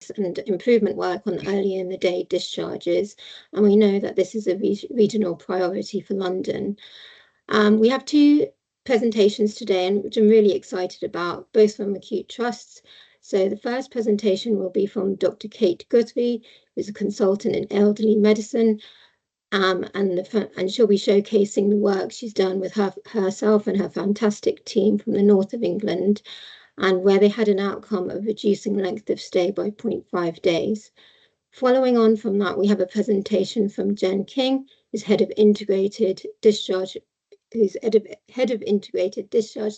weights and improvement work on early in the day discharges. And we know that this is a regional priority for London. We have two presentations today, and which I'm really excited about, both from acute trusts. So the first presentation will be from Dr. Kate Guthrie, who's a consultant in elderly medicine, and she'll be showcasing the work she's done with herself and her fantastic team from the north of England, and where they had an outcome of reducing length of stay by 0.5 days. Following on from that, we have a presentation from Jen King, who's head of integrated discharge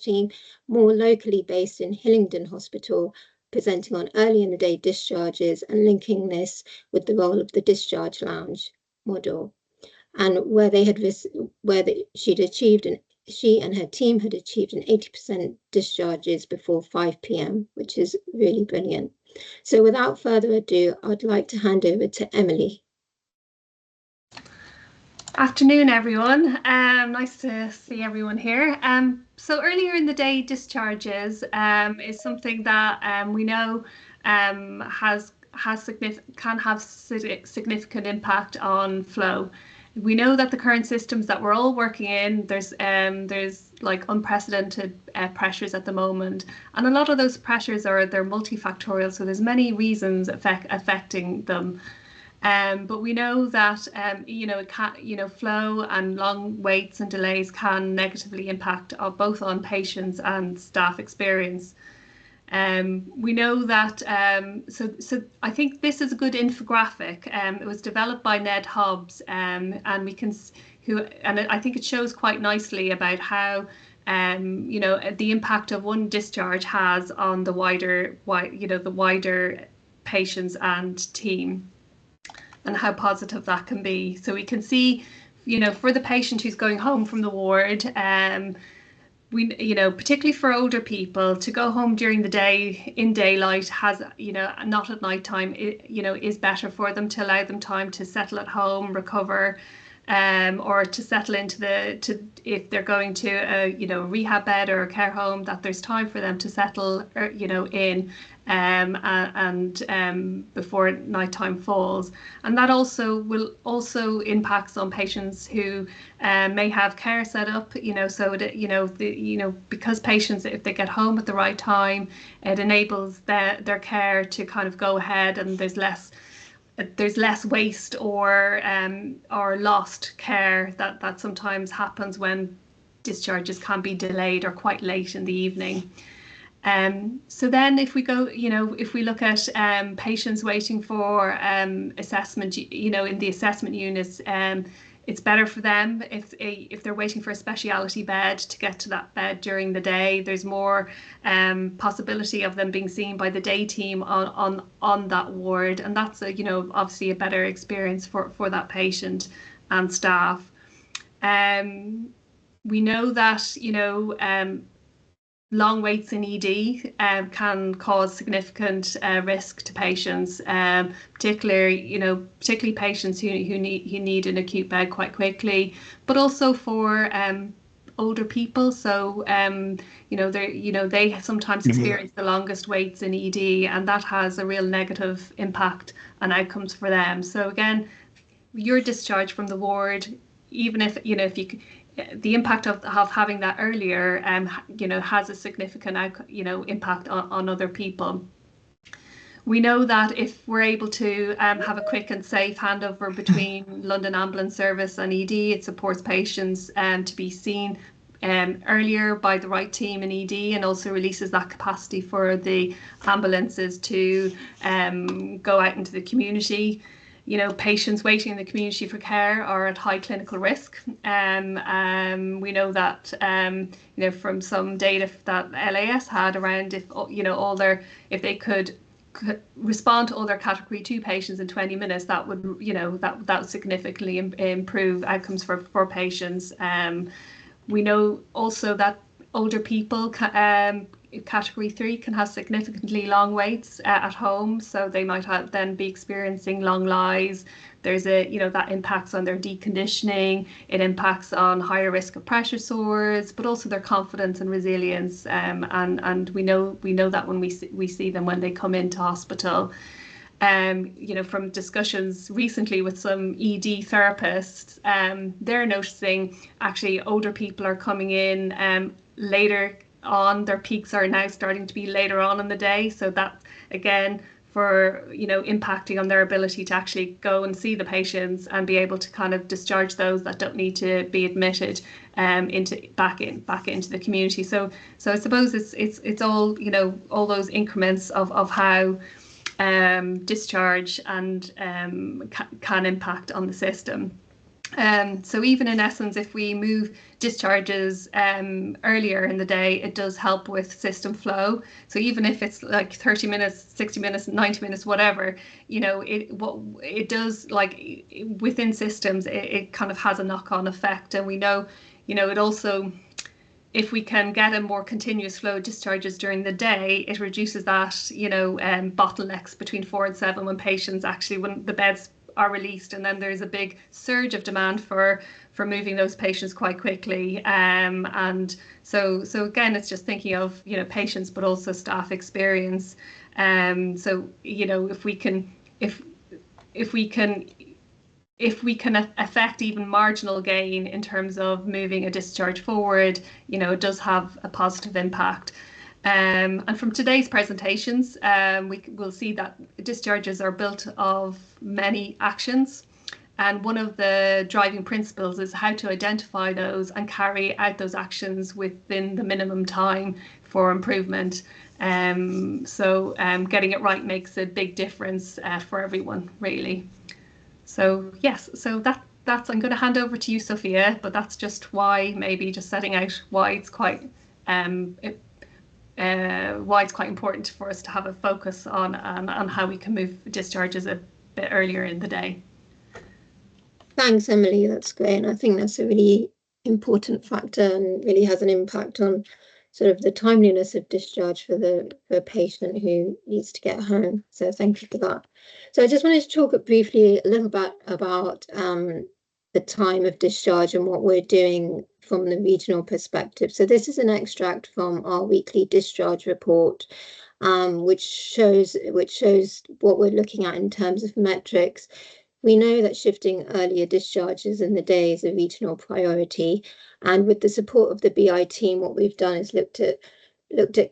team, more locally based in Hillingdon Hospital, presenting on early in the day discharges and linking this with the role of the discharge lounge model, and she and her team had achieved an 80% discharges before 5 p.m., which is really brilliant. So without further ado, I'd like to hand over to Emily. Afternoon, everyone. Nice to see everyone here. So earlier in the day discharges is something that we know can have significant impact on flow. We know that the current systems that we're all working in, there's like unprecedented pressures at the moment, and a lot of those pressures they're multifactorial, so there's many reasons affecting them. But we know that flow and long waits and delays can negatively impact both on patients and staff experience. We know that so I think this is a good infographic. It was developed by Ned Hobbs, and I think it shows quite nicely about how the impact of one discharge has on the wider patients and team, and how positive that can be. So we can see, for the patient who's going home from the ward, particularly for older people, to go home during the day in daylight not at night time, is better for them, to allow them time to settle at home, recover, or to settle if they're going to a rehab bed or a care home, that there's time for them to settle in before nighttime falls. And that will also impacts on patients who may have care set up, because patients, if they get home at the right time, it enables their care to kind of go ahead, and there's less waste or lost care that sometimes happens when discharges can be delayed or quite late in the evening. So then if we look at patients waiting for assessment, in the assessment units, it's better for them if they're waiting for a speciality bed to get to that bed during the day. There's more possibility of them being seen by the day team on that ward, and that's obviously a better experience for that patient and staff. We know that long waits in ED can cause significant risk to patients, particularly patients who need an acute bed quite quickly, but also for older people. So they sometimes experience the longest waits in ED, and that has a real negative impact and outcomes for them. So again, your discharge from the ward, even if the impact of having that earlier, has a significant impact on other people. We know that if we're able to have a quick and safe handover between London Ambulance Service and ED, it supports patients to be seen earlier by the right team in ED, and also releases that capacity for the ambulances to go out into the community. Patients waiting in the community for care are at high clinical risk. We know that from some data that LAS had around, if they could respond to all their category 2 patients in 20 minutes, that would significantly improve outcomes for patients. We know also that older people, category 3, can have significantly long waits at home, so they might then be experiencing long lies. There's that impacts on their deconditioning. It impacts on higher risk of pressure sores, but also their confidence and resilience. And we know that when we see them when they come into hospital. from discussions recently with some ED therapists, they're noticing actually older people are coming in later on. Their peaks are now starting to be later on in the day. So that, again, for impacting on their ability to actually go and see the patients and be able to kind of discharge those that don't need to be admitted back into the community. So I suppose it's all all those increments of how discharge and can impact on the system. So even in essence, if we move discharges earlier in the day, it does help with system flow. So even if it's like 30 minutes, 60 minutes, 90 minutes, whatever, it does, like within systems, it kind of has a knock-on effect. And we know, it also, if we can get a more continuous flow of discharges during the day, it reduces that, bottlenecks between 4 and 7 when patients actually, when the beds are released, and then there's a big surge of demand for moving those patients quite quickly. And so again, it's just thinking of patients, but also staff experience. So if we can affect even marginal gain in terms of moving a discharge forward, it does have a positive impact. And from today's presentations, we will see that discharges are built of many actions. And one of the driving principles is how to identify those and carry out those actions within the minimum time for improvement. So getting it right makes a big difference for everyone, really. So yes, so that's I'm going to hand over to you, Sophia, but that's just why, maybe just setting out why it's quite important for us to have a focus on how we can move discharges a bit earlier in the day. Thanks, Emily. That's great. And I think that's a really important factor and really has an impact on sort of the timeliness of discharge for the patient who needs to get home. So thank you for that. So I just wanted to talk briefly a little bit about the time of discharge and what we're doing from the regional perspective. So this is an extract from our weekly discharge report, which shows what we're looking at in terms of metrics. We know that shifting earlier discharges in the day is a regional priority, and with the support of the BI team, what we've done is looked at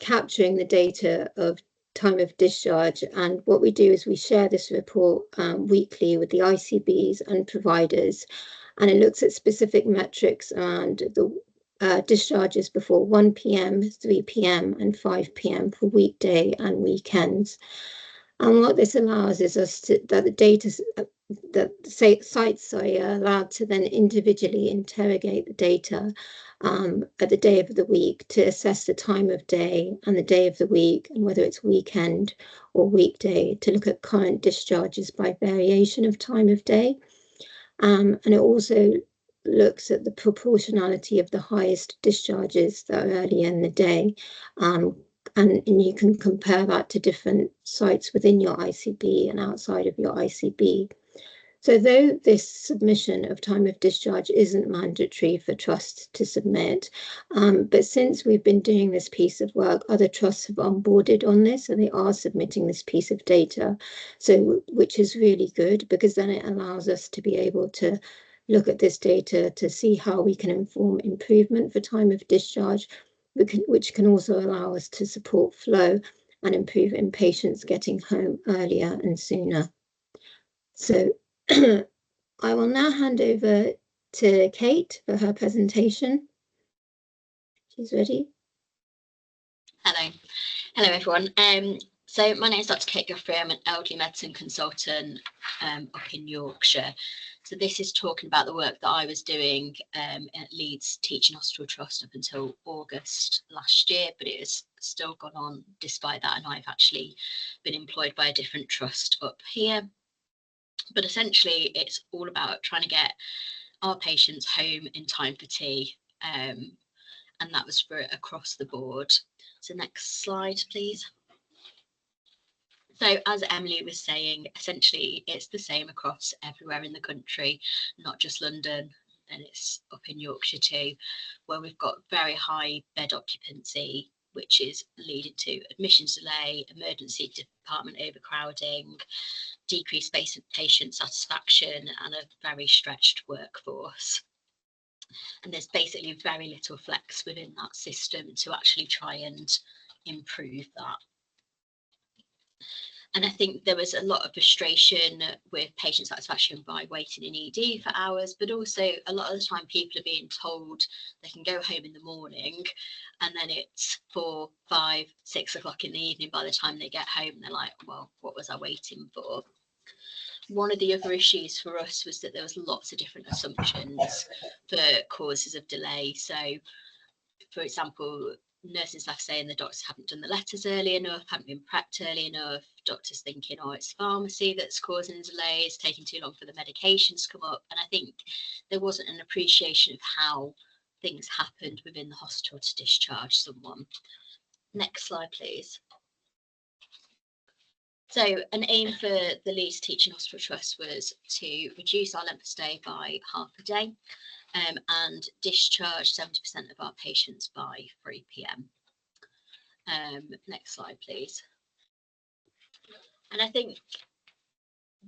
capturing the data of time of discharge. And what we do is we share this report weekly with the ICBs and providers, and it looks at specific metrics around the discharges before 1 p.m., 3 p.m. and 5 p.m. for weekday and weekends. And what this allows is that the sites are allowed to then individually interrogate the data at the day of the week to assess the time of day and the day of the week, and whether it's weekend or weekday, to look at current discharges by variation of time of day. And it also looks at the proportionality of the highest discharges that are early in the day. And you can compare that to different sites within your ICB and outside of your ICB. So though this submission of time of discharge isn't mandatory for trusts to submit, but since we've been doing this piece of work, other trusts have onboarded on this, and they are submitting this piece of data, so which is really good, because then it allows us to be able to look at this data to see how we can inform improvement for time of discharge, which can also allow us to support flow and improve in patients getting home earlier and sooner. So I will now hand over to Kate for her presentation. She's ready. Hello everyone. So my name is Dr. Kate Guthrie. I'm an elderly medicine consultant up in Yorkshire. So this is talking about the work that I was doing at Leeds Teaching Hospital Trust up until August last year, but it has still gone on despite that, and I've actually been employed by a different trust up here. But essentially it's all about trying to get our patients home in time for tea, and that was for across the board. So next slide, please. So as Emily was saying, essentially it's the same across everywhere in the country, not just London, and it's up in Yorkshire too, where we've got very high bed occupancy. which is leading to admissions delay, emergency department overcrowding, decreased patient satisfaction, and a very stretched workforce. And there's basically very little flex within that system to actually try and improve that. And I think there was a lot of frustration with patient satisfaction by waiting in ED for hours, but also a lot of the time people are being told they can go home in the morning and then it's 4, 5, 6 o'clock in the evening by the time they get home. They're like, well, what was I waiting for? One of the other issues for us was that there was lots of different assumptions for causes of delay. So, for example, nursing staff saying the doctors haven't done the letters early enough, haven't been prepped early enough, doctors thinking, oh, it's pharmacy that's causing delays, taking too long for the medications to come up. And I think there wasn't an appreciation of how things happened within the hospital to discharge someone. Next slide, please. So an aim for the Leeds Teaching Hospital Trust was to reduce our length of stay by half a day and discharge 70% of our patients by 3 p.m. Next slide, please. And I think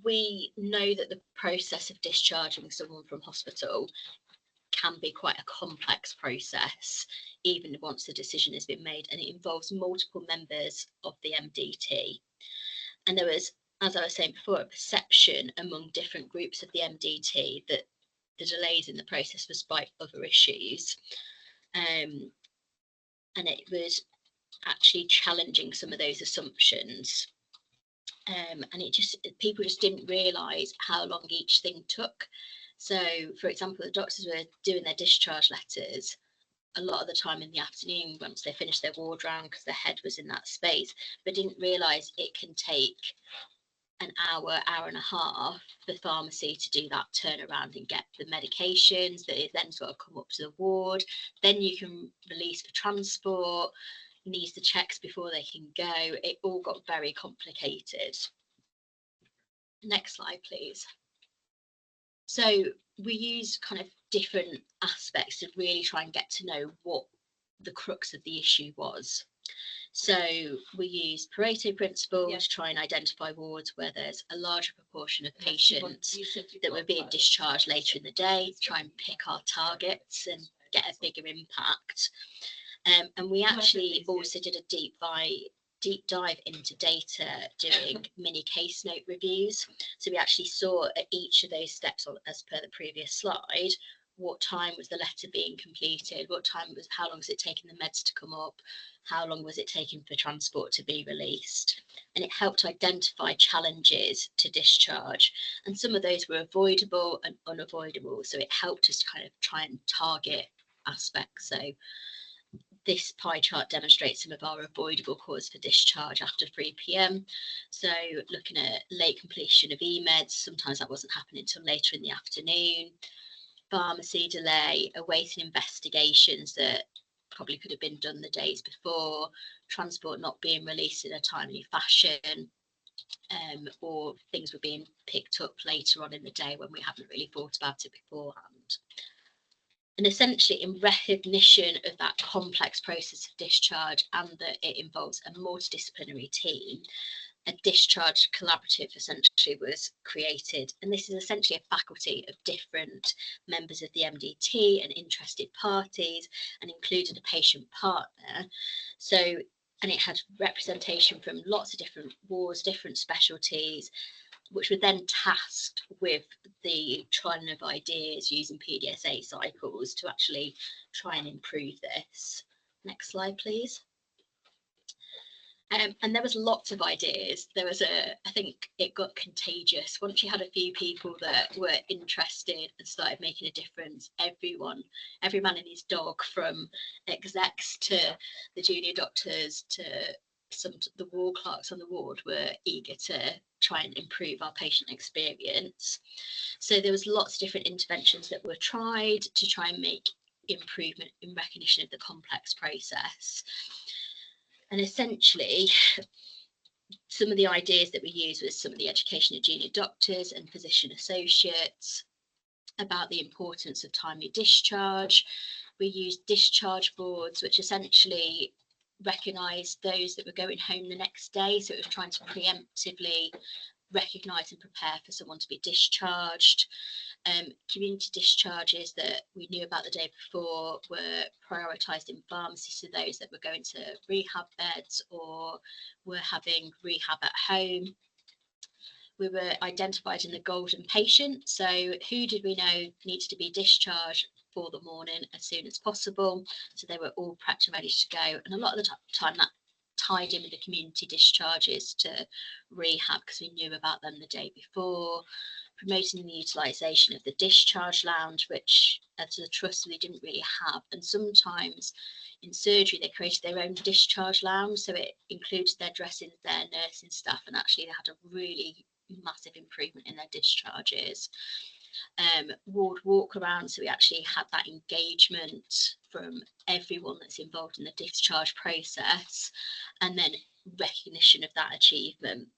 we know that the process of discharging someone from hospital can be quite a complex process, even once the decision has been made, and it involves multiple members of the MDT. And there was, as I was saying before, a perception among different groups of the MDT that the delays in the process were despite other issues. And it was actually challenging some of those assumptions. And people just didn't realise how long each thing took. So, for example, the doctors were doing their discharge letters a lot of the time in the afternoon once they finished their ward round because their head was in that space, but didn't realise it can take an hour, hour and a half for pharmacy to do that turnaround and get the medications that is then sort of come up to the ward. Then you can release for transport, needs the checks before they can go. It all got very complicated. Next slide, please. So we use kind of different aspects to really try and get to know what the crux of the issue was. So we use Pareto principle to try and identify wards where there's a larger proportion of patients that were being discharged later in the day, try and pick our targets and get a bigger impact. And we actually also did a deep dive into data doing mini case note reviews. So we actually saw at each of those steps, as per the previous slide, what time was the letter being completed, how long was it taking the meds to come up, how long was it taking for transport to be released. And it helped identify challenges to discharge. And some of those were avoidable and unavoidable. So it helped us kind of try and target aspects. So this pie chart demonstrates some of our avoidable cause for discharge after 3 p.m. So looking at late completion of e-meds, sometimes that wasn't happening until later in the afternoon. Pharmacy delay, awaiting investigations that probably could have been done the days before, transport not being released in a timely fashion, or things were being picked up later on in the day when we haven't really thought about it beforehand. And essentially, in recognition of that complex process of discharge and that it involves a multidisciplinary team, a discharge collaborative essentially was created. And this is essentially a faculty of different members of the MDT and interested parties, and included a patient partner. So, and it had representation from lots of different wards, different specialties, which were then tasked with the trialing of ideas using PDSA cycles to actually try and improve this. Next slide, please. And there was lots of ideas. I think it got contagious. Once you had a few people that were interested and started making a difference, every man and his dog, from execs to the junior doctors to the ward clerks on the ward, were eager to try and improve our patient experience. So there was lots of different interventions that were tried to try and make improvement in recognition of the complex process. And essentially, some of the ideas that we used was some of the education of junior doctors and physician associates about the importance of timely discharge. We used discharge boards, which essentially recognise those that were going home the next day. So it was trying to preemptively recognise and prepare for someone to be discharged. Community discharges that we knew about the day before were prioritised in pharmacy, so those that were going to rehab beds or were having rehab at home. We were identified in the golden patient, so who did we know needed to be discharged for the morning as soon as possible, so they were all prepped and ready to go. And a lot of the time that tied in with the community discharges to rehab because we knew about them the day before. Promoting the utilisation of the discharge lounge, which as a trust we didn't really have, and sometimes in surgery they created their own discharge lounge, so it included their dressings, their nursing staff, and actually they had a really massive improvement in their discharges. Ward walk around, so we actually had that engagement from everyone that's involved in the discharge process, and then recognition of that achievement.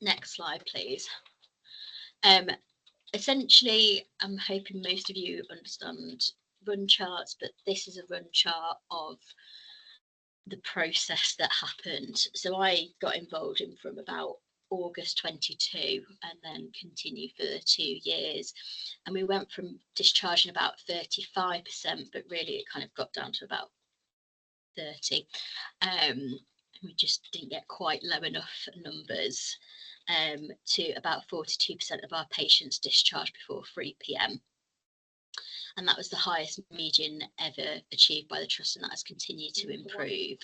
Next slide, please. Essentially, I'm hoping most of you understand run charts, but this is a run chart of the process that happened. So I got involved in from about August 22 and then continued for 2 years. And we went from discharging about 35%, but really it kind of got down to about 30. We just didn't get quite low enough numbers to about 42% of our patients discharged before 3 p.m. And that was the highest median ever achieved by the trust, and that has continued to improve.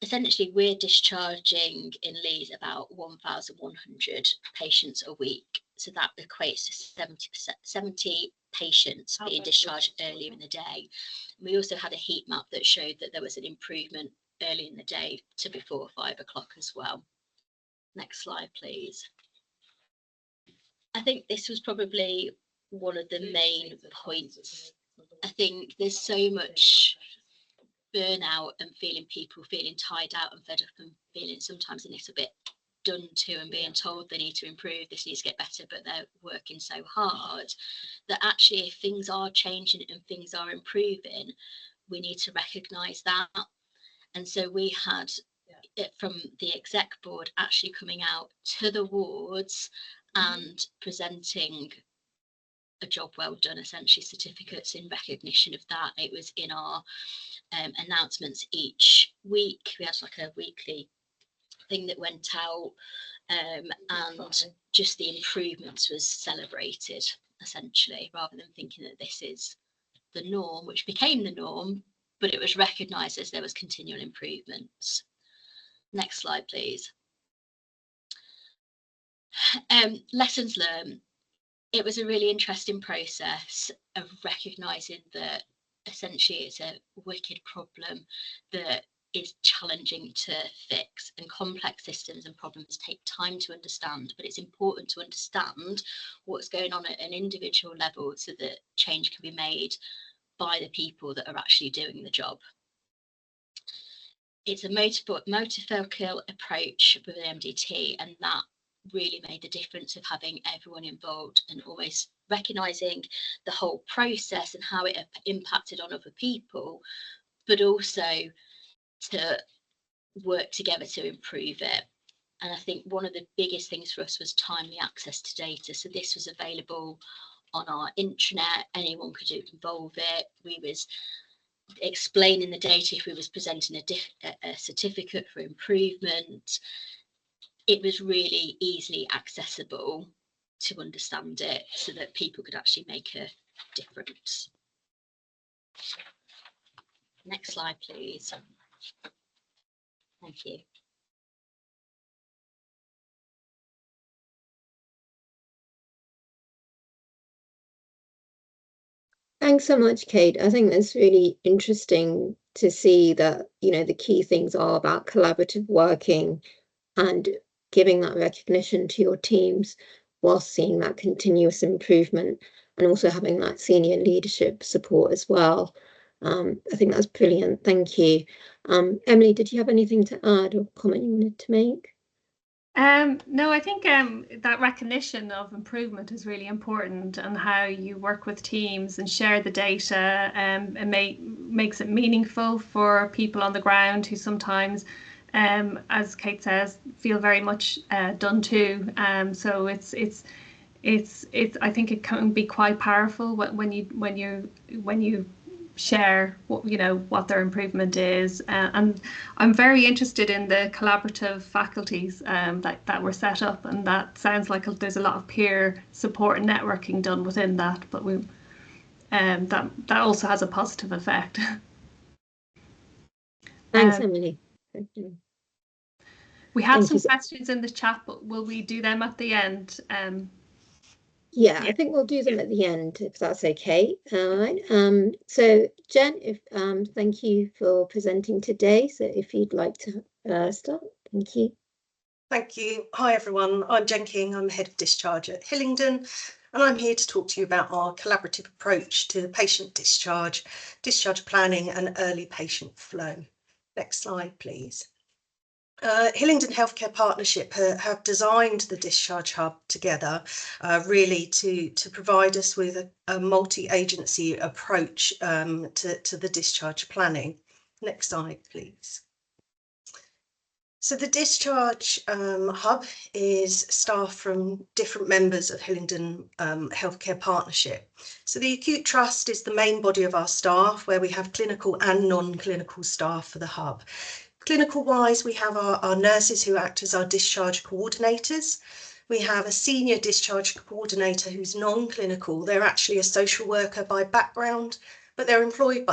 Essentially, we're discharging in Leeds about 1,100 patients a week. So that equates to 70 patients being discharged earlier in the day. We also had a heat map that showed that there was an improvement early in the day to before 5 o'clock as well. Next slide, please. I think this was probably one of the main points. I think there's so much burnout and people feeling tired out and fed up and feeling sometimes a little bit done to and being told they need to improve, this needs to get better, but they're working so hard that actually if things are changing and things are improving, we need to recognise that. And so we had it from the exec board actually coming out to the wards and presenting a job well done, essentially certificates in recognition of that. It was in our announcements each week. We had like a weekly thing that went out, and just the improvements was celebrated essentially, rather than thinking that this is the norm, which became the norm, but it was recognised as there was continual improvements. Next slide, please. Lessons learned. It was a really interesting process of recognising that essentially it's a wicked problem that is challenging to fix, and complex systems and problems take time to understand, but it's important to understand what's going on at an individual level so that change can be made by the people that are actually doing the job. It's a multifocal approach with an MDT, and that really made the difference of having everyone involved and always recognising the whole process and how it impacted on other people, but also to work together to improve it. And I think one of the biggest things for us was timely access to data. So this was available on our intranet, anyone could involve it. We was explaining the data if we was presenting a certificate for improvement. It was really easily accessible to understand it so that people could actually make a difference. Next slide, please. Thank you. Thanks so much, Kate. I think that's really interesting to see that, you know, the key things are about collaborative working and giving that recognition to your teams whilst seeing that continuous improvement, and also having that senior leadership support as well. I think that's brilliant. Thank you. Emily, did you have anything to add or comment you wanted to make? No, I think that recognition of improvement is really important, and how you work with teams and share the data makes it meaningful for people on the ground who sometimes, as Kate says, feel very much done to. So it's I think it can be quite powerful when you share what their improvement is, and I'm very interested in the collaborative faculties that were set up, and that sounds like there's a lot of peer support and networking done within that, but that also has a positive effect. Thanks, Emily. We have some questions in the chat, but will we do them at the end? Yeah, I think we'll do them at the end, if that's okay. All right. So Jen, thank you for presenting today. So if you'd like to start, thank you. Thank you. Hi everyone, I'm Jen King, I'm Head of Discharge at Hillingdon, and I'm here to talk to you about our collaborative approach to patient discharge, discharge planning and early patient flow. Next slide, please. Hillingdon Healthcare Partnership have designed the Discharge Hub together really to provide us with a multi-agency approach to the discharge planning. Next slide, please. So the Discharge Hub is staff from different members of Hillingdon Healthcare Partnership. So the Acute Trust is the main body of our staff, where we have clinical and non-clinical staff for the hub. Clinical wise, we have our nurses who act as our discharge coordinators. We have a senior discharge coordinator who's non-clinical. They're actually a social worker by background, but they're employed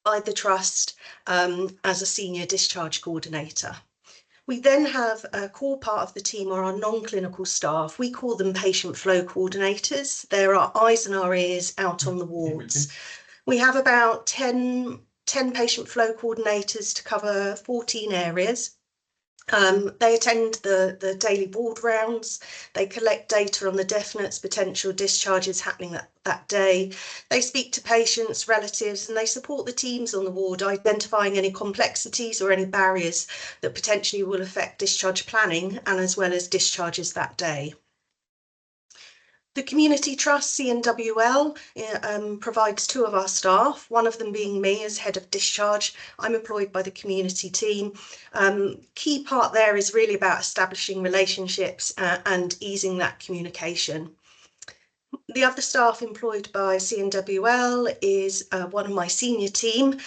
by the trust as a senior discharge coordinator. We then have a core part of the team are our non-clinical staff. We call them patient flow coordinators. They're our eyes and our ears out on the wards. We have about 10 patient flow coordinators to cover 14 areas. They attend the daily ward rounds. They collect data on the definites, potential discharges happening that day. They speak to patients, relatives, and they support the teams on the ward, identifying any complexities or any barriers that potentially will affect discharge planning, and as well as discharges that day. The Community Trust, CNWL, provides 2 of our staff, one of them being me as Head of Discharge. I'm employed by the community team. Key part there is really about establishing relationships and easing that communication. The other staff employed by CNWL is one of my senior team.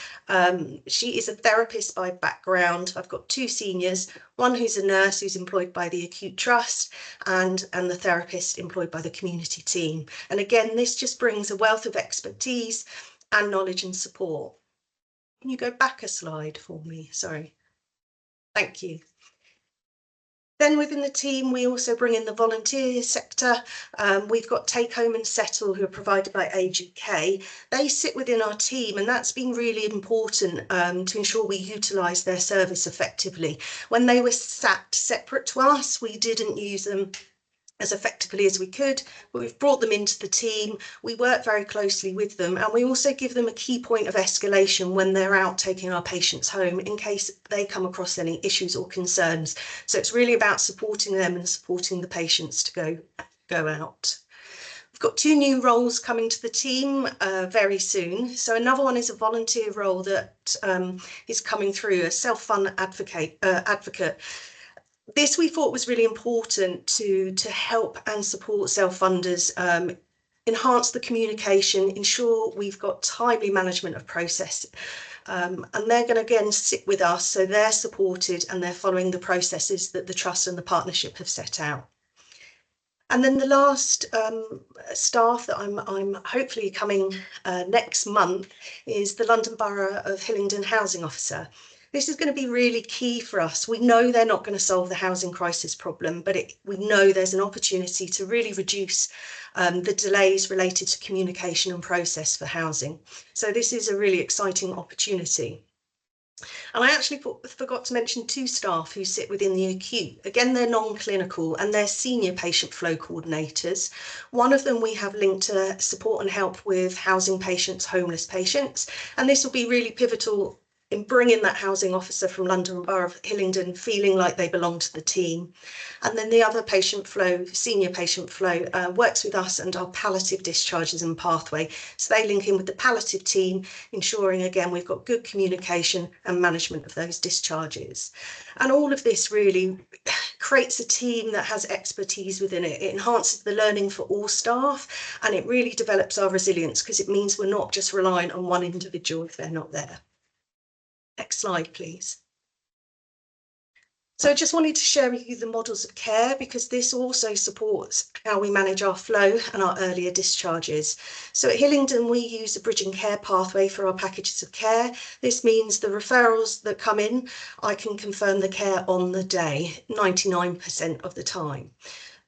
She is a therapist by background. I've got 2 seniors, one who's a nurse who's employed by the Acute Trust, and the therapist employed by the community team. And again, this just brings a wealth of expertise and knowledge and support. Can you go back a slide for me? Sorry. Thank you. Then within the team, we also bring in the volunteer sector. We've got Take Home and Settle, who are provided by Age UK. They sit within our team, and that's been really important to ensure we utilise their service effectively. When they were sat separate to us, we didn't use them as effectively as we could, but we've brought them into the team. We work very closely with them, and we also give them a key point of escalation when they're out taking our patients home in case they come across any issues or concerns. So it's really about supporting them and supporting the patients to go out. We've got 2 new roles coming to the team very soon. So another one is a volunteer role that is coming through, a self-fund advocate. This we thought was really important to help and support self-funders, enhance the communication, ensure we've got timely management of process. And they're going to again sit with us, so they're supported and they're following the processes that the Trust and the Partnership have set out. And then the last staff that I'm hopefully coming next month is the London Borough of Hillingdon Housing Officer. This is going to be really key for us. We know they're not going to solve the housing crisis problem, but we know there's an opportunity to really reduce the delays related to communication and process for housing. So this is a really exciting opportunity. And I actually forgot to mention 2 staff who sit within the acute. Again, they're non-clinical and they're senior patient flow coordinators. One of them we have linked to support and help with housing patients, homeless patients, and this will be really pivotal in bringing that housing officer from London Borough of Hillingdon feeling like they belong to the team. And then the other patient flow, senior patient flow, works with us and our palliative discharges and pathway. So they link in with the palliative team, ensuring, again, we've got good communication and management of those discharges. And all of this really creates a team that has expertise within it. It enhances the learning for all staff, and it really develops our resilience, because it means we're not just relying on one individual if they're not there. Next slide, please. So I just wanted to share with you the models of care, because this also supports how we manage our flow and our earlier discharges. So at Hillingdon, we use a bridging care pathway for our packages of care. This means the referrals that come in, I can confirm the care on the day, 99% of the time.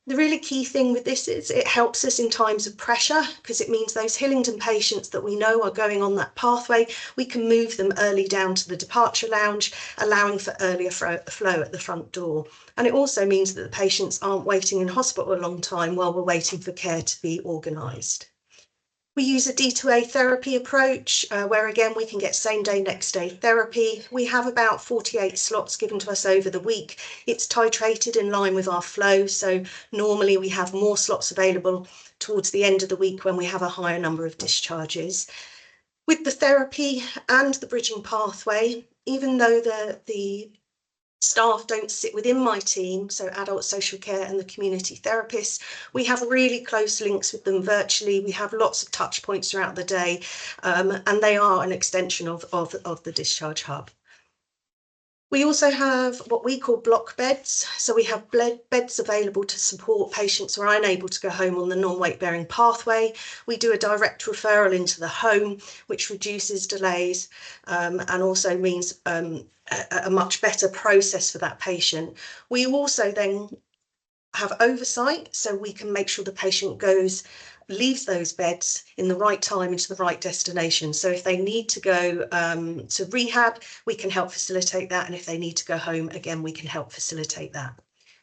The really key thing with this is it helps us in times of pressure, because it means those Hillingdon patients that we know are going on that pathway, we can move them early down to the departure lounge, allowing for earlier flow at the front door. And it also means that the patients aren't waiting in hospital a long time while we're waiting for care to be organised. We use a D2A therapy approach, where again we can get same day, next day therapy. We have about 48 slots given to us over the week. It's titrated in line with our flow, so normally we have more slots available towards the end of the week when we have a higher number of discharges. With the therapy and the bridging pathway, even though the staff don't sit within my team, so adult social care and the community therapists, we have really close links with them virtually. We have lots of touch points throughout the day, and they are an extension of the discharge hub. We also have what we call block beds. So we have beds available to support patients who are unable to go home on the non-weight bearing pathway. We do a direct referral into the home, which reduces delays, and also means a much better process for that patient. We also then have oversight, so we can make sure the patient leaves those beds in the right time into the right destination. So if they need to go to rehab, we can help facilitate that. And if they need to go home, again, we can help facilitate that.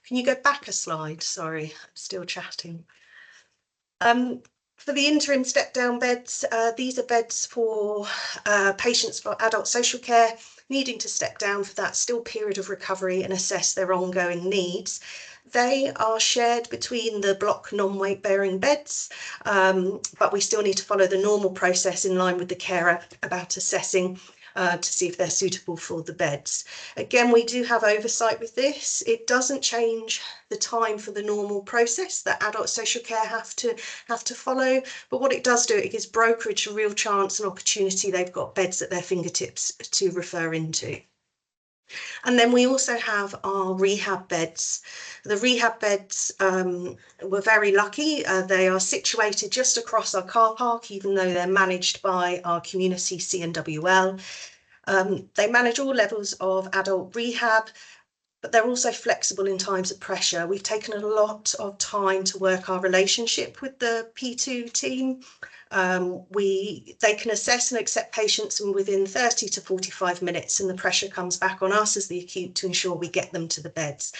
Can you go back a slide? Sorry, I'm still chatting. For the interim step down beds, these are beds for patients for adult social care needing to step down for that still period of recovery and assess their ongoing needs. They are shared between the block non-weight bearing beds, but we still need to follow the normal process in line with the carer about assessing to see if they're suitable for the beds. Again, we do have oversight with this. It doesn't change the time for the normal process that adult social care have to follow, but what it does do, it gives brokerage a real chance and opportunity. They've got beds at their fingertips to refer into. And then we also have our rehab beds. The rehab beds, we're very lucky. They are situated just across our car park, even though they're managed by our community CNWL. They manage all levels of adult rehab, but they're also flexible in times of pressure. We've taken a lot of time to work our relationship with the P2 team. They can assess and accept patients within 30 to 45 minutes, and the pressure comes back on us as the acute to ensure we get them to the beds.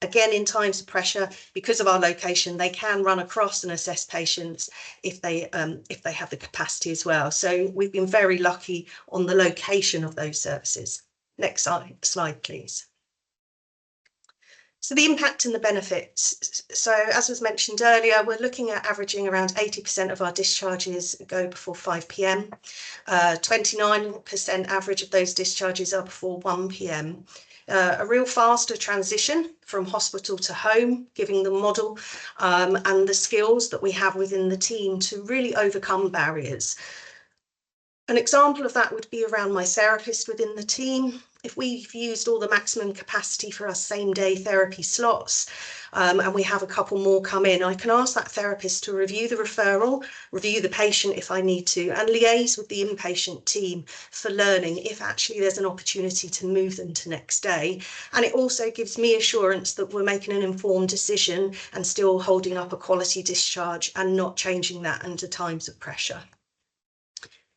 Again, in times of pressure, because of our location, they can run across and assess patients if they have the capacity as well. So we've been very lucky on the location of those services. Next slide, please. So the impact and the benefits. So as was mentioned earlier, we're looking at averaging around 80% of our discharges go before 5 p.m. 29% average of those discharges are before 1 p.m. A real faster transition from hospital to home, giving the model and the skills that we have within the team to really overcome barriers. An example of that would be around my therapist within the team. If we've used all the maximum capacity for our same day therapy slots, and we have a couple more come in, I can ask that therapist to review the referral, review the patient if I need to, and liaise with the inpatient team for learning if actually there's an opportunity to move them to next day. And it also gives me assurance that we're making an informed decision and still holding up a quality discharge and not changing that under times of pressure.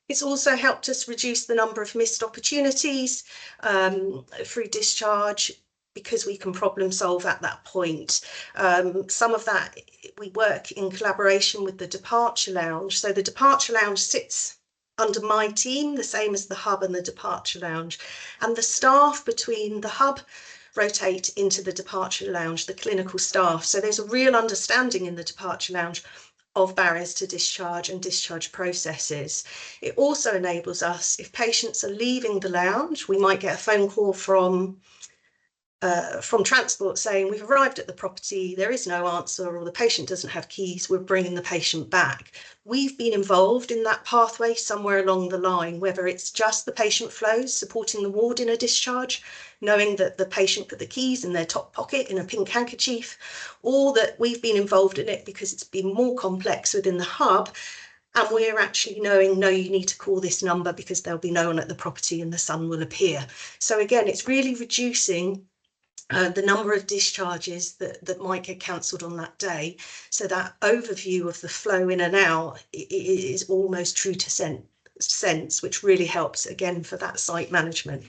It's also helped us reduce the number of missed opportunities through discharge, because we can problem solve at that point. Some of that, we work in collaboration with the departure lounge. So the departure lounge sits under my team, the same as the hub and the departure lounge. And the staff between the hub rotate into the departure lounge, the clinical staff. So there's a real understanding in the departure lounge of barriers to discharge and discharge processes. It also enables us, if patients are leaving the lounge, we might get a phone call from transport saying we've arrived at the property, there is no answer, or the patient doesn't have keys, we're bringing the patient back. We've been involved in that pathway somewhere along the line, whether it's just the patient flows supporting the ward in a discharge, knowing that the patient put the keys in their top pocket in a pink handkerchief, or that we've been involved in it because it's been more complex within the hub, and we're actually knowing, no, you need to call this number because there'll be no one at the property and the sun will appear. So again, it's really reducing the number of discharges that might get cancelled on that day. So that overview of the flow in and out is almost true to sense, which really helps, again, for that site management.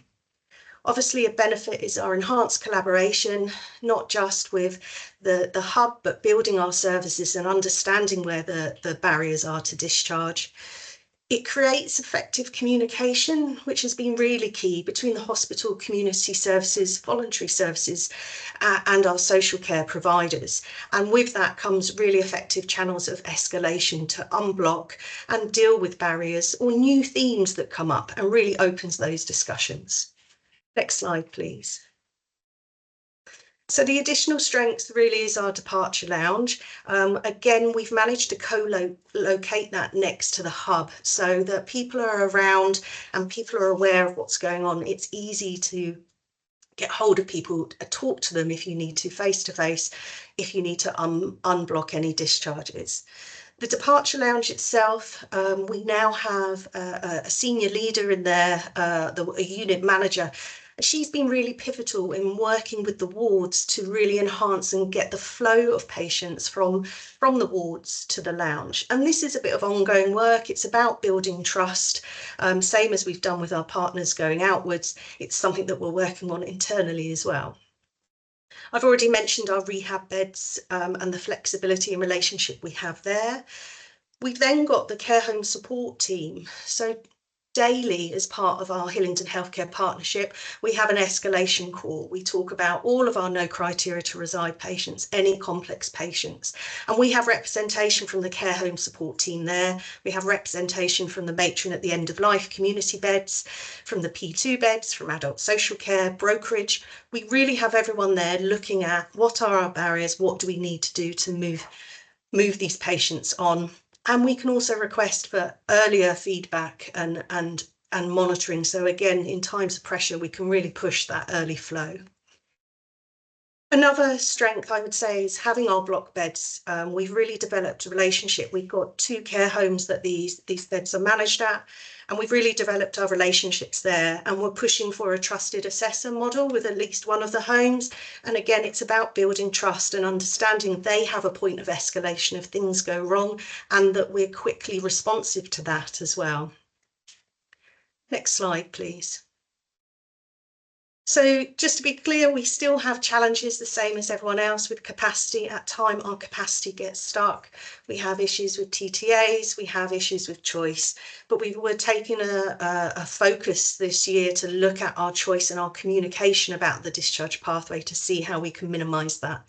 Obviously, a benefit is our enhanced collaboration, not just with the hub, but building our services and understanding where the barriers are to discharge. It creates effective communication, which has been really key between the hospital, community services, voluntary services, and our social care providers. And with that comes really effective channels of escalation to unblock and deal with barriers or new themes that come up, and really opens those discussions. Next slide, please. So the additional strength really is our departure lounge. Again, we've managed to co-locate that next to the hub so that people are around and people are aware of what's going on. It's easy to get hold of people, talk to them if you need to, face-to-face, if you need to unblock any discharges. The departure lounge itself, we now have a senior leader in there, a unit manager. She's been really pivotal in working with the wards to really enhance and get the flow of patients from the wards to the lounge. And this is a bit of ongoing work. It's about building trust, same as we've done with our partners going outwards. It's something that we're working on internally as well. I've already mentioned our rehab beds and the flexibility and relationship we have there. We've then got the care home support team. So daily, as part of our Hillingdon Healthcare Partnership, we have an escalation call. We talk about all of our no criteria to reside patients, any complex patients. And we have representation from the care home support team there. We have representation from the matron at the end of life community beds, from the P2 beds, from adult social care, brokerage. We really have everyone there looking at what are our barriers, what do we need to do to move these patients on. And we can also request for earlier feedback and monitoring. So again, in times of pressure, we can really push that early flow. Another strength, I would say, is having our block beds. We've really developed a relationship. We've got 2 care homes that these beds are managed at, and we've really developed our relationships there. And we're pushing for a trusted assessor model with at least one of the homes. And again, it's about building trust and understanding they have a point of escalation if things go wrong, and that we're quickly responsive to that as well. Next slide, please. So just to be clear, we still have challenges the same as everyone else with capacity. At time, our capacity gets stuck. We have issues with TTAs, we have issues with choice, but we're taking a focus this year to look at our choice and our communication about the discharge pathway to see how we can minimise that.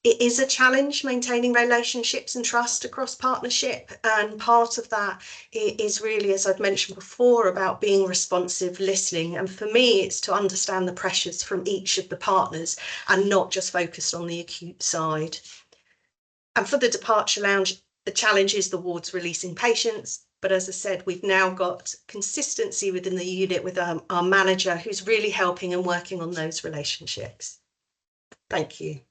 It is a challenge maintaining relationships and trust across partnership, and part of that is really, as I've mentioned before, about being responsive, listening, and for me it's to understand the pressures from each of the partners and not just focused on the acute side. And for the departure lounge, the challenge is the wards releasing patients, but as I said, we've now got consistency within the unit with our manager who's really helping and working on those relationships. Thank you.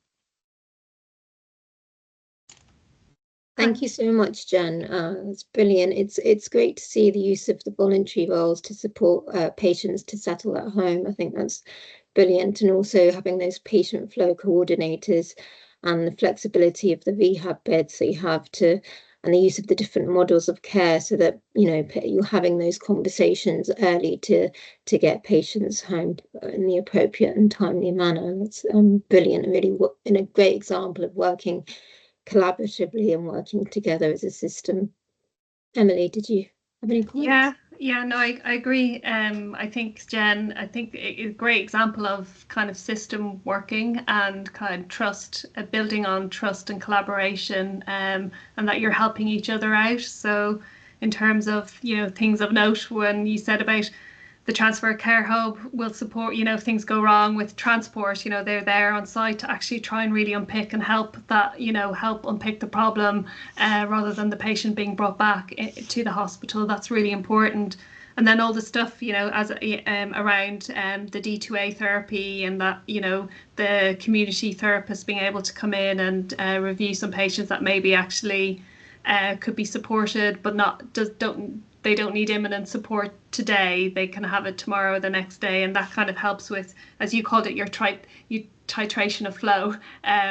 Thank you so much, Jen. It's brilliant. It's great to see the use of the voluntary roles to support patients to settle at home. I think that's brilliant. And also having those patient flow coordinators and the flexibility of the rehab beds that you have and the use of the different models of care so that, you know, you're having those conversations early to get patients home in the appropriate and timely manner. It's brilliant, really, and a great example of working collaboratively and working together as a system. Emily, did you? have any comments? Yeah, no, I agree. I think Jen, I think a great example of kind of system working and kind of trust, building on trust and collaboration, and that you're helping each other out. So, in terms of, you know, things of note, when you said about the transfer care hub will support, you know, if things go wrong with transport, you know, they're there on site to actually try and really unpick and help that, you know, help unpick the problem, rather than the patient being brought back to the hospital. That's really important. And then all the stuff, you know, as around the D2A therapy, and that, you know, the community therapists being able to come in and review some patients that maybe actually could be supported, but they don't need imminent support today. They can have it tomorrow or the next day, and that kind of helps with, as you called it, your titration of flow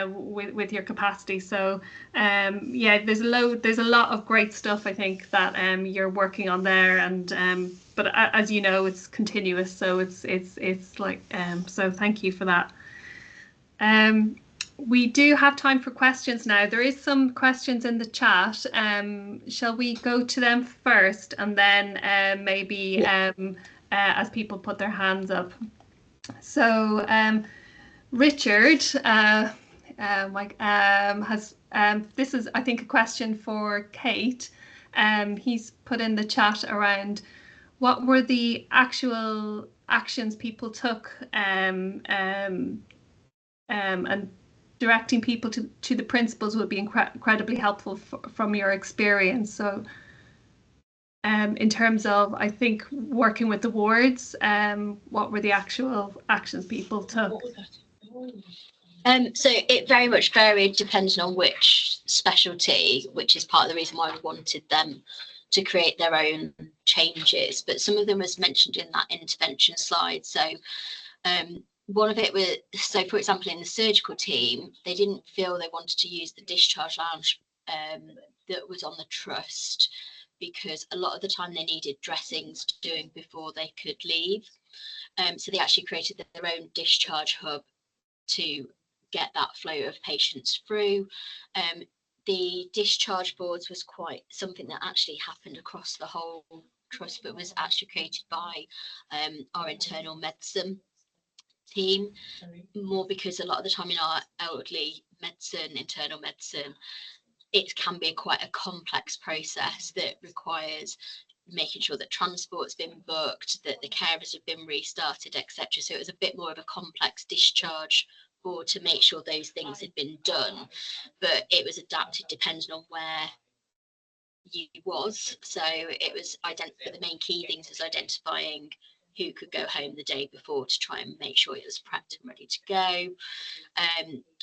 with your capacity. So yeah, there's a lot of great stuff I think that you're working on there, and but as you know, it's continuous. So it's like so thank you for that. We do have time for questions now. There is some questions in the chat. Shall we go to them first, and then maybe as people put their hands up? So Richard has this is, I think, a question for Kate. He's put in the chat around what were the actual actions people took, and directing people to the principals would be incredibly helpful from your experience. So in terms of, I think, working with the wards, what were the actual actions people took? So it very much varied depending on which specialty, which is part of the reason why we wanted them to create their own changes. But some of them was mentioned in that intervention slide. So one of it was, so for example, in the surgical team, they didn't feel they wanted to use the discharge lounge that was on the trust, because a lot of the time they needed dressings doing before they could leave. So they actually created their own discharge hub to get that flow of patients through. The discharge boards was quite something that actually happened across the whole trust, but was actually created by our internal medicine team, more because a lot of the time in our elderly medicine, internal medicine, it can be quite a complex process that requires making sure that transport's been booked, that the carers have been restarted, etc. So it was a bit more of a complex discharge board to make sure those things had been done, but it was adapted depending on where you was. So it was the main key things was identifying who could go home the day before to try and make sure it was prepped and ready to go.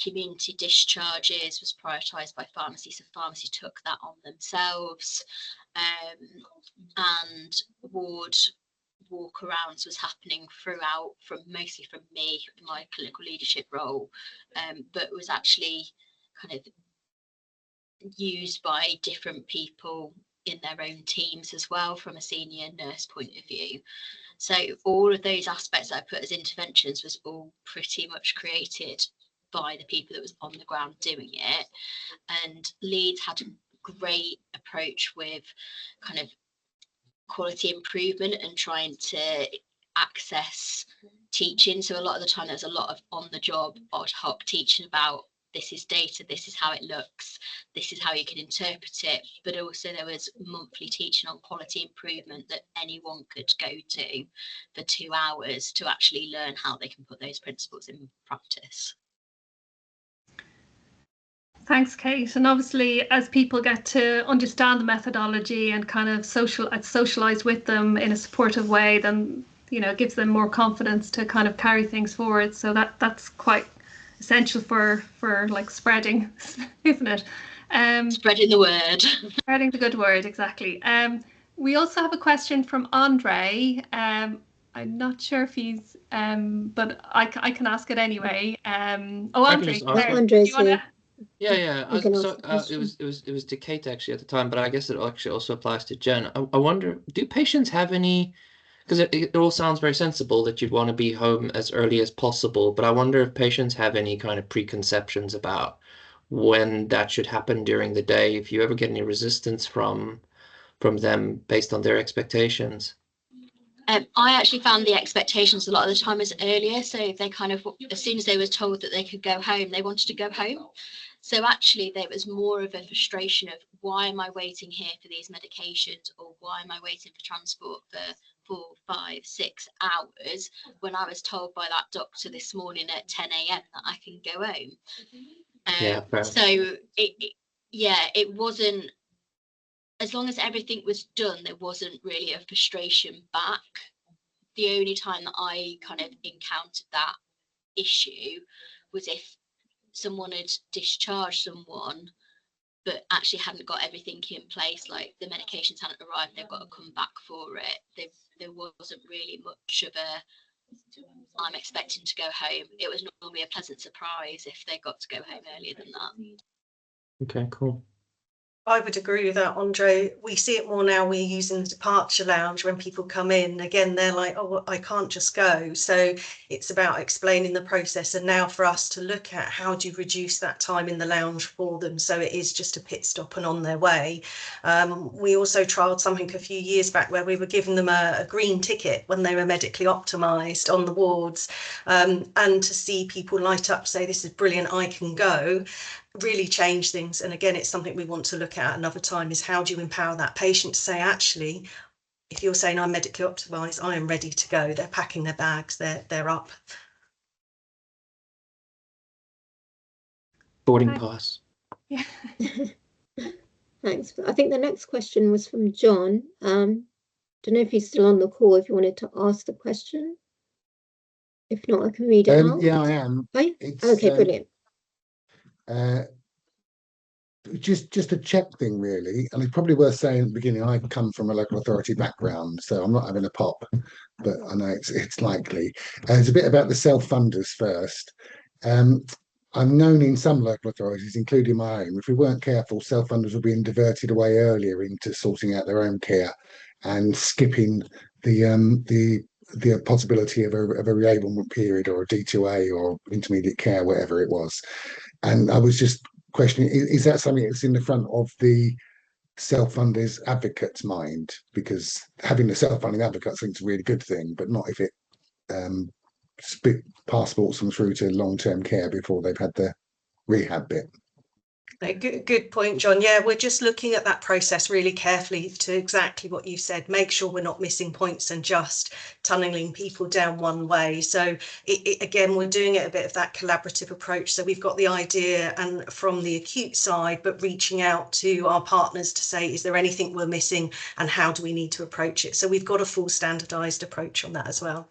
Community discharges was prioritised by pharmacy, so pharmacy took that on themselves. And ward walkarounds was happening throughout, mostly from me, my clinical leadership role, but was actually kind of used by different people in their own teams as well, from a senior nurse point of view. So all of those aspects that I put as interventions was all pretty much created by the people that was on the ground doing it. And Leeds had a great approach with kind of quality improvement and trying to access teaching. So a lot of the time there was a lot of on the job ad hoc teaching about, this is data, this is how it looks, this is how you can interpret it, but also there was monthly teaching on quality improvement that anyone could go to for 2 hours to actually learn how they can put those principles in practice. Thanks, Kate. And obviously, as people get to understand the methodology and kind of socialize with them in a supportive way, then, you know, it gives them more confidence to kind of carry things forward. So that's quite essential for like spreading, isn't it? Spreading the word. Spreading the good word, exactly. We also have a question from Andre. I'm not sure if he's, but I can ask it anyway. Andre, Andre's here. Yeah. It was to Kate actually at the time, but I guess it actually also applies to Jen. I wonder, do patients have any? Because it all sounds very sensible that you'd want to be home as early as possible, but I wonder if patients have any kind of preconceptions about when that should happen during the day. If you ever get any resistance from from them based on their expectations? I actually found the expectations a lot of the time as earlier. So they kind of, as soon as they were told that they could go home, they wanted to go home. So actually there was more of a frustration of, why am I waiting here for these medications, or why am I waiting for transport for 4, 5, 6 hours when I was told by that doctor this morning at 10 a.m. that I can go home. So it wasn't, as long as everything was done, there wasn't really a frustration back. The only time that I kind of encountered that issue was if someone had discharged someone but actually hadn't got everything in place, like the medications hadn't arrived, they've got to come back for it. There wasn't really much of a, I'm expecting to go home. It was normally a pleasant surprise if they got to go home earlier than that. Okay, cool. I would agree with that, Andre. We see it more now. We're using the departure lounge when people come in. Again, they're like, oh, well, I can't just go. So it's about explaining the process. And now for us to look at, how do you reduce that time in the lounge for them so it is just a pit stop and on their way. We also trialled something a few years back where we were giving them a green ticket when they were medically optimised on the wards, and to see people light up, say, this is brilliant, I can go, really change things. And again, it's something we want to look at another time, is how do you empower that patient to say, actually, if you're saying I'm medically optimised, I am ready to go. They're packing their bags, they're up. Boarding pass. Yeah. Thanks. I think the next question was from John. Don't know if he's still on the call, if you wanted to ask the question. If not, I can read it out. Yeah, I am. Okay, brilliant. Just a check thing, really, and it's probably worth saying at the beginning, I come from a local authority background, so I'm not having a pop, but I know it's likely. It's a bit about the self-funders first. I've known in some local authorities, including my own, if we weren't careful, self-funders were being diverted away earlier into sorting out their own care and skipping the possibility of a reablement period or a D2A or intermediate care, whatever it was. And I was just questioning, is that something that's in the front of the self-funders advocate's mind? Because having the self-funding advocate, I think, is a really good thing, but not if it passports them through to long-term care before they've had the rehab bit. Good point, John. Yeah, we're just looking at that process really carefully to exactly what you said. Make sure we're not missing points and just tunneling people down one way. So again, we're doing it a bit of that collaborative approach. So we've got the idea and from the acute side, but reaching out to our partners to say, is there anything we're missing and how do we need to approach it? So we've got a full standardised approach on that as well.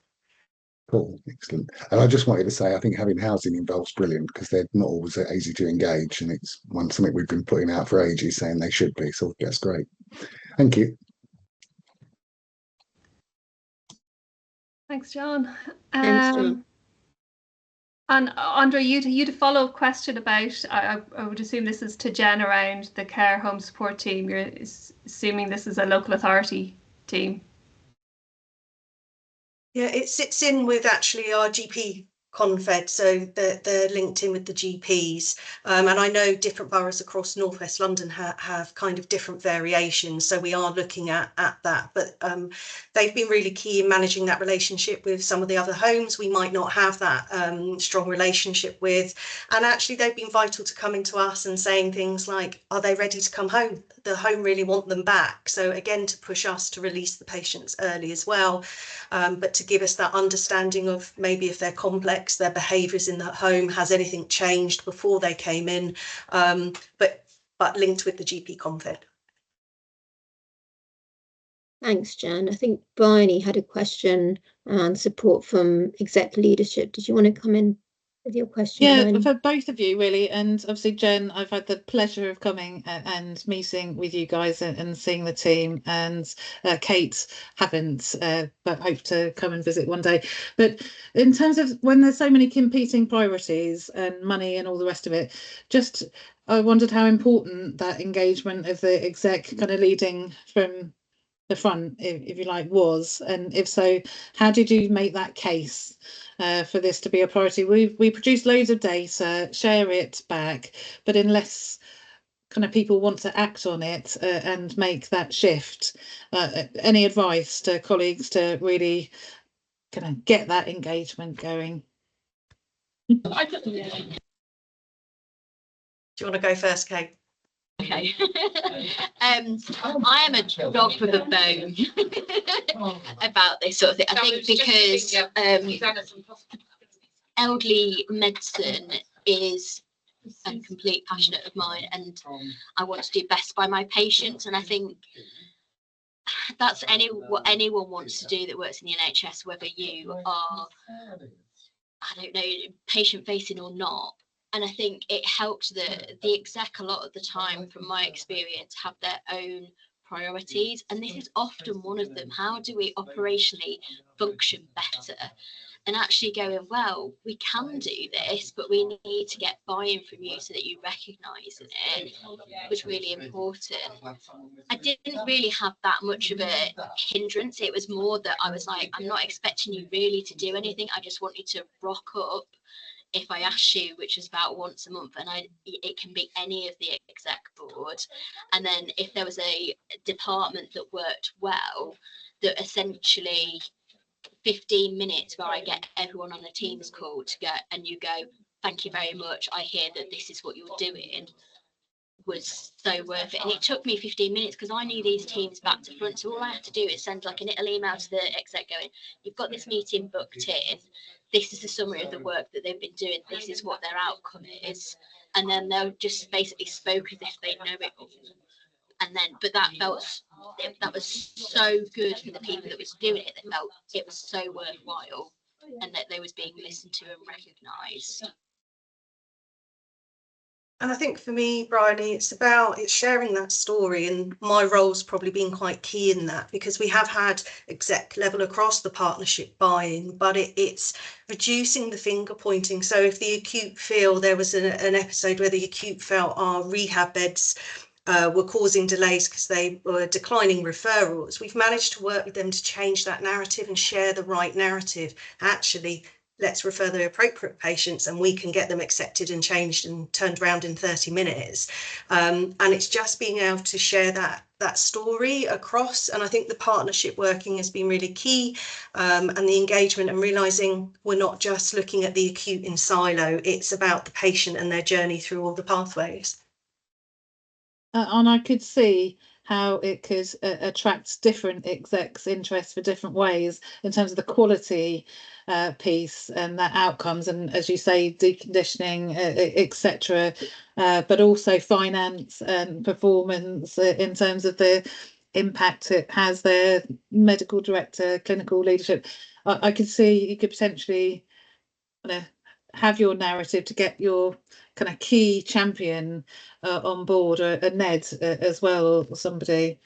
Cool, excellent. And I just wanted to say, I think having housing involved is brilliant because they're not always easy to engage, and it's something we've been putting out for ages, saying they should be. So that's great. Thank you. Thanks, John. Thanks, John. And Andre, you'd a follow-up question about, I would assume this is to Jen around the care home support team. You're assuming this is a local authority team. Yeah, it sits in with actually our GP Confed, so they're linked in with the GPs, and I know different boroughs across northwest London have kind of different variations, so we are looking at that, but they've been really key in managing that relationship with some of the other homes we might not have that strong relationship with, and actually they've been vital to coming to us and saying things like, are they ready to come home? The home really want them back. So again, to push us to release the patients early as well, but to give us that understanding of maybe if they're complex, their behaviours in the home, has anything changed before they came in, but linked with the GP Confed. Thanks, Jan. I think Bryony had a question around support from exec leadership. Did you want to come in with your question? Yeah, for both of you, really. And obviously, Jen, I've had the pleasure of coming and meeting with you guys and seeing the team. And Kate haven't, but hope to come and visit one day. But in terms of when there's so many competing priorities and money and all the rest of it, just I wondered how important that engagement of the exec kind of leading from the front, if you like, was, and if so, how did you make that case for this to be a priority? We produce loads of data, share it back, but unless kind of people want to act on it and make that shift. Any advice to colleagues to really kind of get that engagement going? Do you want to go first, Kate? Okay. I am a dog with a bone about this sort of thing. I think because elderly medicine is a complete passion of mine, and I want to do best by my patients. And I think that's what anyone wants to do that works in the NHS, whether you are, I don't know, patient facing or not. And I think it helped the exec a lot of the time, from my experience, have their own priorities. And this is often one of them. How do we operationally function better? And actually going, well, we can do this, but we need to get buy-in from you so that you recognise it. Was really important. I didn't really have that much of a hindrance. It was more that I was like, I'm not expecting you really to do anything. I just want you to rock up if I ask you, which is about once a month, and it can be any of the exec board. And then if there was a department that worked well, that essentially 15 minutes where I get everyone on a Teams call to go, and you go, thank you very much, I hear that this is what you're doing, was so worth it. And it took me 15 minutes because I knew these teams back to front. So all I had to do is send like a little email to the exec going, you've got this meeting booked in. This is the summary of the work that they've been doing. This is what their outcome is. And then they'll just basically spoke as if they know it all. And then, but that was so good for the people that was doing it. They felt it was so worthwhile, and that they was being listened to and recognised. And I think for me, Bryony, it's sharing that story, and my role's probably been quite key in that, because we have had exec level across the partnership buy-in, but it's reducing the finger pointing. So if the acute feel, there was an episode where the acute felt our rehab beds were causing delays because they were declining referrals, we've managed to work with them to change that narrative and share the right narrative. Actually, let's refer the appropriate patients and we can get them accepted and changed and turned around in 30 minutes. And it's just being able to share that story across. And I think the partnership working has been really key, and the engagement, and realising we're not just looking at the acute in silo, it's about the patient and their journey through all the pathways. And I could see how it could attract different execs' interest for different ways in terms of the quality piece and that outcomes, and as you say, deconditioning, etc., but also finance and performance in terms of the impact it has, their medical director, clinical leadership. I could see you could potentially have your narrative to get your kind of key champion on board, a Ned as well, or somebody.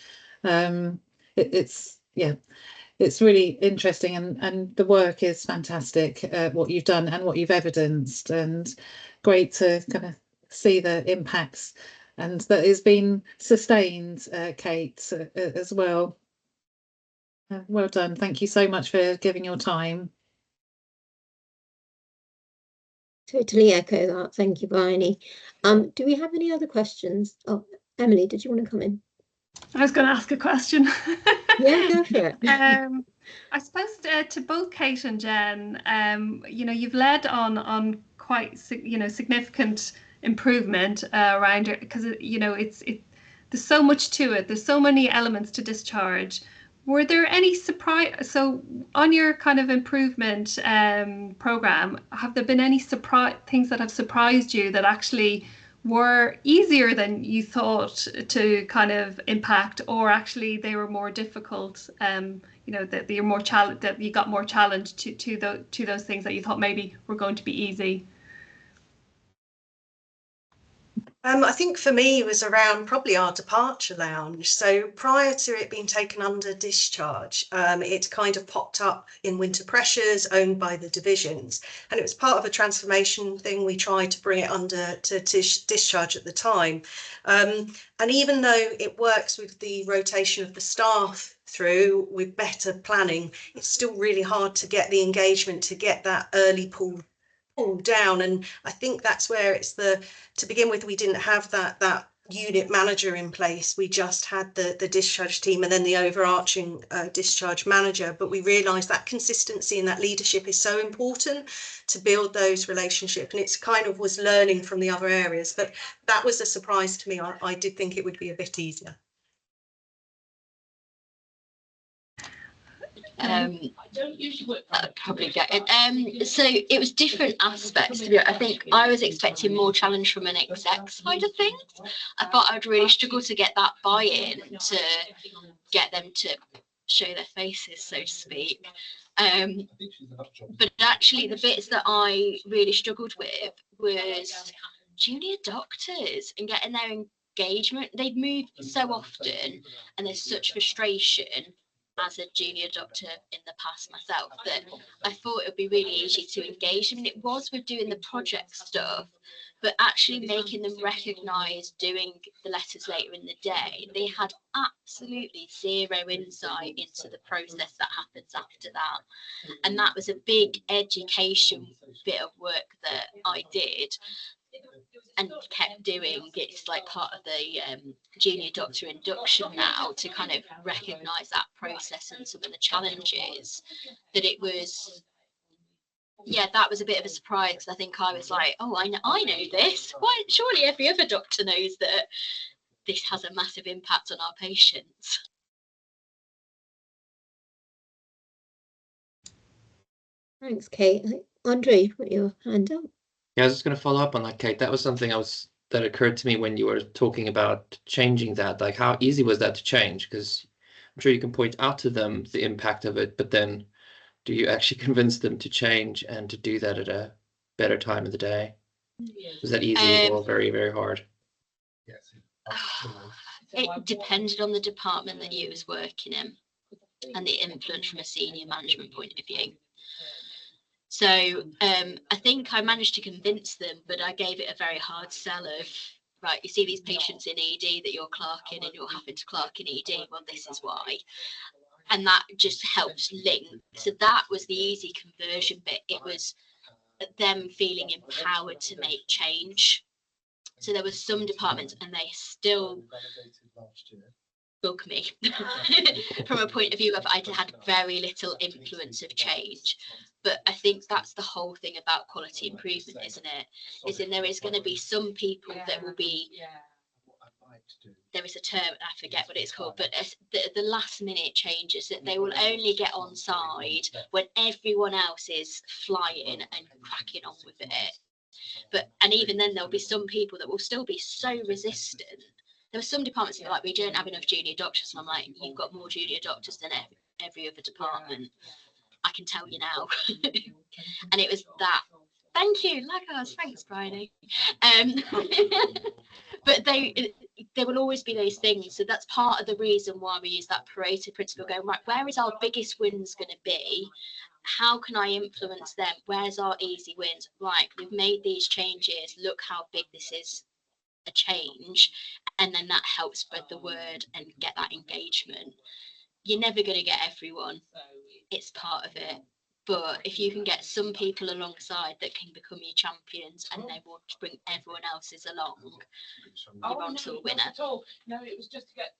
It's really interesting, and the work is fantastic, what you've done and what you've evidenced, and great to kind of see the impacts, and that has been sustained, Kate, as well. Well done. Thank you so much for giving your time. Totally echo that. Thank you, Bryony. Do we have any other questions? Oh, Emily, did you want to come in? I was going to ask a question. Yeah, go for it. I suppose to both Kate and Jen, you've led on quite significant improvement around it, because there's so much to it. There's so many elements to discharge. Were there any surprise? So on your kind of improvement program, have there been any things that have surprised you that actually were easier than you thought to kind of impact, or actually they were more difficult? That you're more that you got more challenged to those things that you thought maybe were going to be easy. I think for me it was around probably our departure lounge. So prior to it being taken under discharge, it kind of popped up in winter pressures owned by the divisions, and it was part of a transformation thing. We tried to bring it under to discharge at the time, and even though it works with the rotation of the staff through with better planning, it's still really hard to get the engagement, to get that early pull down. And I think that's where it's to begin with, we didn't have that unit manager in place. We just had the discharge team and then the overarching discharge manager, but we realised that consistency and that leadership is so important to build those relationships, and it's kind of was learning from the other areas, but that was a surprise to me. I did think it would be a bit easier. I don't usually probably get it. So it was different aspects to it. I think I was expecting more challenge from an exec side of things. I thought I'd really struggle to get that buy-in, to get them to show their faces, so to speak. But actually the bits that I really struggled with was junior doctors and getting their engagement. They've moved so often and there's such frustration as a junior doctor in the past myself, that I thought it would be really easy to engage them. And it was with doing the project stuff, but actually making them recognise doing the letters later in the day, they had absolutely zero insight into the process that happens after that. And that was a big education bit of work that I did and kept doing. It's like part of the junior doctor induction now, to kind of recognise that process and some of the challenges. That it was, yeah, that was a bit of a surprise, because I think I was like, oh, I know this. Why? Surely every other doctor knows that this has a massive impact on our patients. Thanks, Kate. Andre, you put your hand up. Yeah, I was just going to follow up on that, Kate. That was something that occurred to me when you were talking about changing that. Like, how easy was that to change? Because I'm sure you can point out to them the impact of it, but then do you actually convince them to change and to do that at a better time of the day? Was that easy or very, very hard? It depended on the department that you was working in and the influence from a senior management point of view. So I think I managed to convince them, but I gave it a very hard sell of, right, you see these patients in ED that you're clerking and you're having to clerk in ED, well, this is why. And that just helps link. So that was the easy conversion bit. It was them feeling empowered to make change. So there were some departments and they still bug me from a point of view of I'd had very little influence of change. But I think that's the whole thing about quality improvement, isn't it? Is in there is going to be some people that will be, there is a term, I forget what it's called, but the last minute changes, that they will only get on side when everyone else is flying and cracking on with it. But, and even then there'll be some people that will still be so resistant. There were some departments that are like, we don't have enough junior doctors, and I'm like, you've got more junior doctors than every other department. I can tell you now. And it was that. Thank you, Lagos. Thanks, Bryony. But there will always be those things. So that's part of the reason why we use that Pareto principle, going, right, where is our biggest wins going to be? How can I influence them? Where's our easy wins? Right, we've made these changes. Look how big this is a change. And then that helps spread the word and get that engagement. You're never going to get everyone. It's part of it. But if you can get some people alongside that can become your champions, and they will bring everyone else's along, you're on to a winner. No, it was just to get.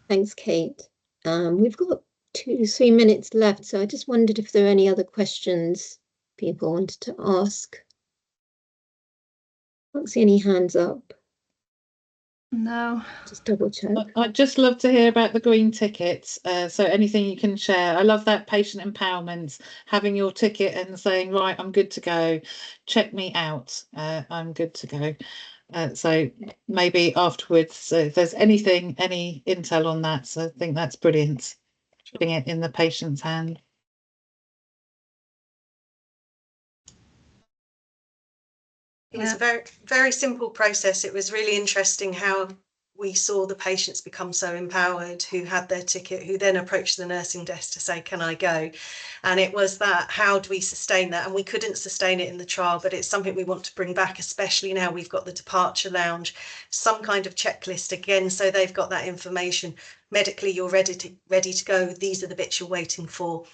Thanks, Kate. We've got 2-3 minutes left, so I just wondered if there are any other questions people wanted to ask. I don't see any hands up. No. Just double check. I'd just love to hear about the green tickets. So anything you can share. I love that patient empowerment, having your ticket and saying, right, I'm good to go. Check me out. I'm good to go. So maybe afterwards, if there's any intel on that, so I think that's brilliant. Putting it in the patient's hand. It was a very, very simple process. It was really interesting how we saw the patients become so empowered who had their ticket, who then approached the nursing desk to say, can I go? And it was that, how do we sustain that? And we couldn't sustain it in the trial, but it's something we want to bring back, especially now we've got the departure lounge, some kind of checklist again, so they've got that information. Medically, you're ready to go. These are the bits you're waiting for.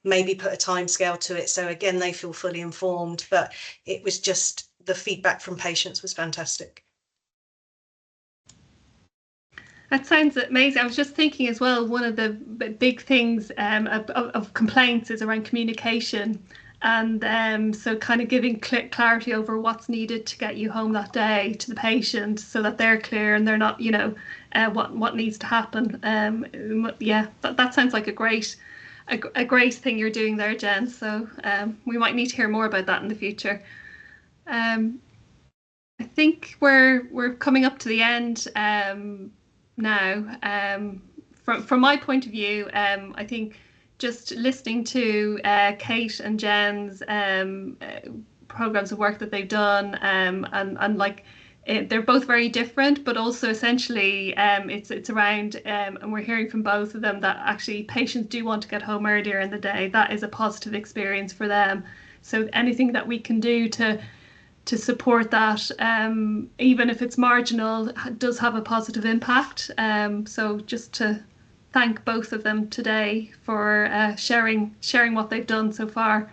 maybe put a time scale to it. So again, they feel fully informed, but it was just the feedback from patients was fantastic. That sounds amazing. I was just thinking as well, one of the big things of complaints is around communication. And so kind of giving clarity over what's needed to get you home that day to the patient, so that they're clear and they're not, what needs to happen. Yeah, that sounds like a great thing you're doing there, Jen. So we might need to hear more about that in the future. I think we're coming up to the end now. From my point of view, I think just listening to Kate and Jen's programs of work that they've done, and like they're both very different, but also essentially it's around, and we're hearing from both of them that actually patients do want to get home earlier in the day. That is a positive experience for them. So anything that we can do to support that, even if it's marginal, does have a positive impact. So just to thank both of them today for sharing what they've done so far.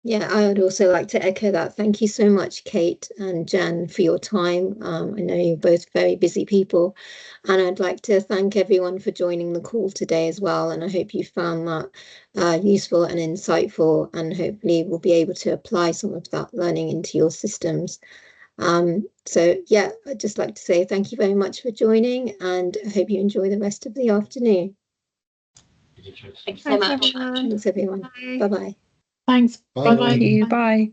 Yeah, I would also like to echo that. Thank you so much, Kate and Jen, for your time. I know you're both very busy people, and I'd like to thank everyone for joining the call today as well. And I hope you found that useful and insightful, and hopefully we'll be able to apply some of that learning into your systems. So yeah, I'd just like to say thank you very much for joining, and I hope you enjoy the rest of the afternoon. Thanks so much. Thanks, everyone. Bye-bye. Thanks. Bye. Bye-bye. Bye.